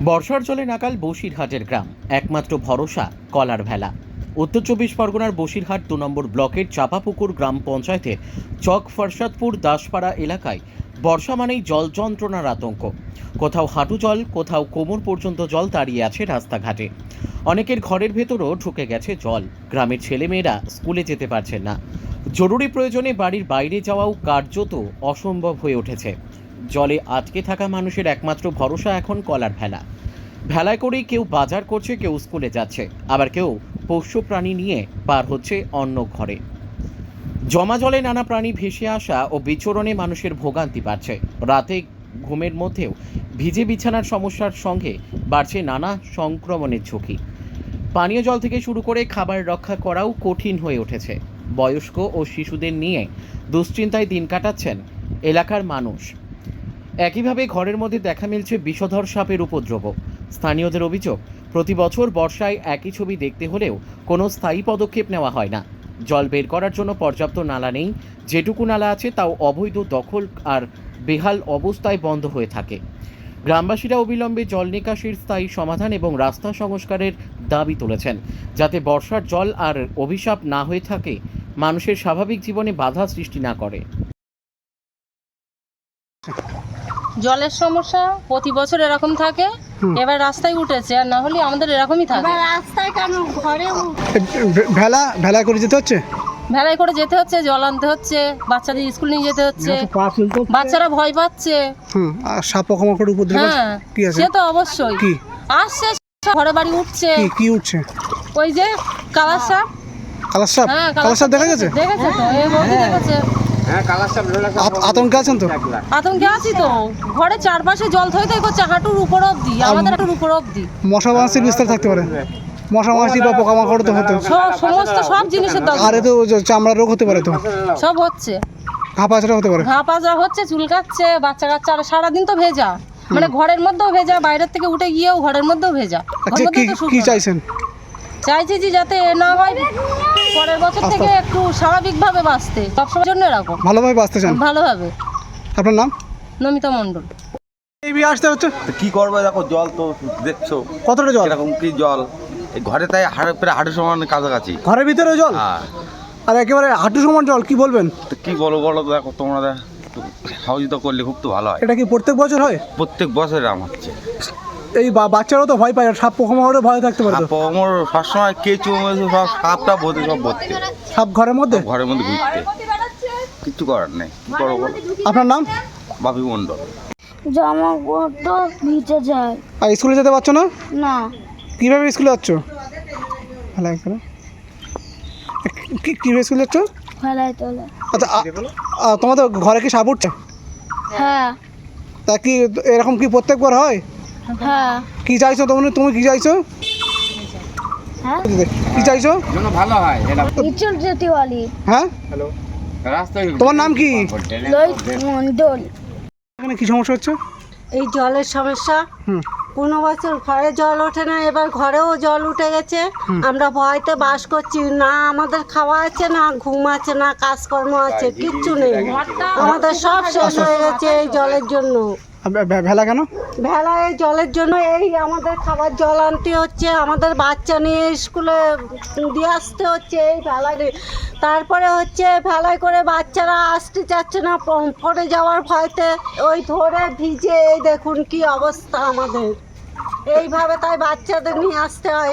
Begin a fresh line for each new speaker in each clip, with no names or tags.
বর্ষার জলে নাকাল বসিরহাটের গ্রাম, একমাত্র ভরসা কলার ভেলা। উত্তর চব্বিশ পরগনার বসিরহাট ২ নম্বর ব্লকের চাপাপুকুর গ্রাম পঞ্চায়েতের চক ফরসাদপুর দাসপাড়া এলাকায় বর্ষা মানেই জল যন্ত্রণার আতঙ্ক। কোথাও হাঁটু জল, কোথাও কোমর পর্যন্ত জল দাঁড়িয়ে আছে রাস্তাঘাটে। অনেকের ঘরের ভেতরও ঢুকে গেছে জল। গ্রামের ছেলেমেয়েরা স্কুলে যেতে পারছেন না। জরুরি প্রয়োজনে বাড়ির বাইরে যাওয়াও কার্যত অসম্ভব হয়ে উঠেছে। জলে আটকে থাকা মানুষের একমাত্র ভরসা এখন কলার ভেলা। ভেলায় করেই কেউ বাজার করছে, কেউ স্কুলে যাচ্ছে, আবার কেউ পোষ্য প্রাণী নিয়ে পার হচ্ছে অন্য ঘরে। জমা জলে নানা প্রাণী ভেসে আসা ও বিচরণে মানুষের ভোগান্তি বাড়ছে। রাতে ঘুমের মধ্যেও ভিজে বিছানার সমস্যার সঙ্গে বাড়ছে নানা সংক্রমণের ঝুঁকি। পানীয় জল থেকে শুরু করে খাবার রক্ষা করাও কঠিন হয়ে উঠেছে। বয়স্ক ও শিশুদের নিয়ে দুশ্চিন্তায় দিন কাটাচ্ছেন এলাকার মানুষ। একইভাবে ঘরের মধ্যে দেখা মিলছে বিষধর সাপের উপদ্রব। স্থানীয়দের অভিযোগ, প্রতি বছর বর্ষায় একই ছবি দেখতে হলেও কোনো স্থায়ী পদক্ষেপ নেওয়া হয় না। জল বের করার জন্য পর্যাপ্ত নালা নেই, যেটুকু নালা আছে তাও অবৈধ দখল আর বেহাল অবস্থায় বন্ধ হয়ে থাকে। গ্রামবাসীরা অবিলম্বে জল নিকাশির স্থায়ী সমাধান এবং রাস্তা সংস্কারের দাবি তুলেছেন, যাতে বর্ষার জল আর অভিশাপ না হয়ে থাকে, মানুষের স্বাভাবিক জীবনে বাধা সৃষ্টি না করে।
জলের সমস্যা প্রতি বছর এরকম থাকে, এবার রাস্তায় উঠেছে, আর না হলে আমাদের এরকমই থাকে।
রাস্তায় কেন ঘরে
ভেলা করে যেতে হচ্ছে,
ভেলাই করে যেতে হচ্ছে, জল আনতে হচ্ছে, বাচ্চাদের স্কুল নিয়ে যেতে হচ্ছে, বাচ্চারা ভয় পাচ্ছে।
আর সাপ পোকামাকড় উপদ্রব
হ্যাঁ,
কি আছে?
সে তো অবশ্যই
কি
আসছে, ঘরে বাড়ি উঠছে।
কি উঠছে?
ওই যে কালার সাপ।
কালার সাপ?
হ্যাঁ,
কালার সাপ দেখা গেছে?
দেখেছে তো, এই বৌদি দেখেছে।
আতঙ্কে আছেন তো?
আতঙ্কে আছি তো, ঘরে চারপাশে জল থই করছে, হাঁটুর উপর অব্দি, আমাদের হাঁটুর উপর অব্দি।
মশা মাছির বিস্তার থাকতে পারে, মশা মাছি বা পোকামাকড় তো হতে,
সমস্ত সব জিনিসের দরকার।
আর তো চামড়া রোগ হতে পারে, তো
সব হচ্ছে,
ঘাপাচড়া হতে পারে,
ঘা পাজা হচ্ছে, চুলকাচ্ছে, বাচ্চা কাচ্চা সারাদিন তো ভেজা, মানে ঘরের মধ্যেও ভেজা, বাইরের থেকে উঠে গিয়েও ঘরের মধ্যেও ভেজা।
আচ্ছা, কি চাইছেন?
চাইছি যে যাতে না হয়, পরের বছর থেকে একটু স্বাভাবিকভাবে বাঁচতে, সবসময়ের জন্য এরকম
ভালোভাবে বাঁচতে চান?
ভালোভাবে।
আপনার নাম?
নমিতা মণ্ডল।
এই বিয়ে আসতে হচ্ছে
কি করবো, দেখো জল তো দেখছো
কতটা জল,
এরকম কি জল এই ঘরে, তাই প্রায় হাঁটু সমান কাছাকাছি,
ঘরের ভিতরে জল,
হ্যাঁ।
আর একেবারে হাঁটু সমান জল, কি বলবেন?
তো কি বলো তো, দেখো তোমরা সহযোগিতা করলে খুব তো ভালো হয়।
এটা কি প্রত্যেক বছর হয়?
প্রত্যেক বছর এরকম হচ্ছে।
এই বাচ্চারাও তো ভয় পায়, আর সাপ পোকামাকড়ের ভয় থাকতে পারে তো?
আমার সবসময় কেঁচু সব সাপটা ভর্তি, সব ভর্তি,
সাপ ঘরের মধ্যে
ঘুরতে, কিচ্ছু করার নেই, কি করবো বলো।
আপনার নাম?
বাপি মণ্ডল।
জামা কাপড় ভিজে যায়
আর স্কুলে যেতে পারছো না?
না।
কীভাবে স্কুলে যাচ্ছ? ভালো করে কীভাবে স্কুলে যাচ্ছ?
ফেলাই তোলে।
আচ্ছা, তোমাদের ঘরে কি সাপ উঠছে?
হ্যাঁ
তা কি এরকম কি প্রত্যেকবার হয়?
হ্যাঁ।
কি চাইছো তুমি কি চাইছো?
হ্যাঁ,
কি চাইছো?
ভালো হয়
ইচুর যেতে বলি।
হ্যাঁ, তোমার নাম কি?
মন্ডল।
এখানে কি সমস্যা হচ্ছে?
এই জলের সমস্যা। কোনো বছর ঘরে জল ওঠে না, এবার ঘরেও জল উঠে গেছে। আমরা ভয়তে বাস করছি না, আমাদের খাওয়া আছে না, ঘুম আছে না, কাজকর্ম আছে, কিচ্ছু নেই। আমাদের সব শেষ হয়ে গেছে এই জলের জন্য।
ভেলা কেন?
ভেলা এই জলের জন্য, এই আমাদের খাবার জল আনতে হচ্ছে, আমাদের বাচ্চা নিয়ে স্কুলে দিয়ে আসতে হচ্ছে এই ভেলায়। তারপরে হচ্ছে ভেলায় করে বাচ্চারা আসতে চাচ্ছে না, পড়ে যাওয়ার ভয়তে ওই ধরে ভিজে, এই দেখুন কি অবস্থা আমাদের। এইভাবে তাই বাচ্চাদের নিয়ে আসতে হয়।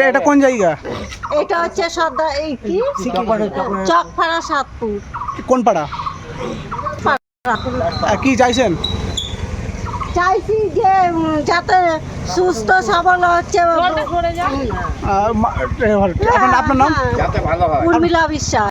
এটা কোন জায়গা?
এটা হচ্ছে সর্দার, এই কি চকপাড়া সাতপুর।
কোন পাড়া? কি চাইছেন?
চাইছি যে যাতে সুস্থ সবল হচ্ছে।
আপনার নাম?
উর্মিলা বিশ্বাস।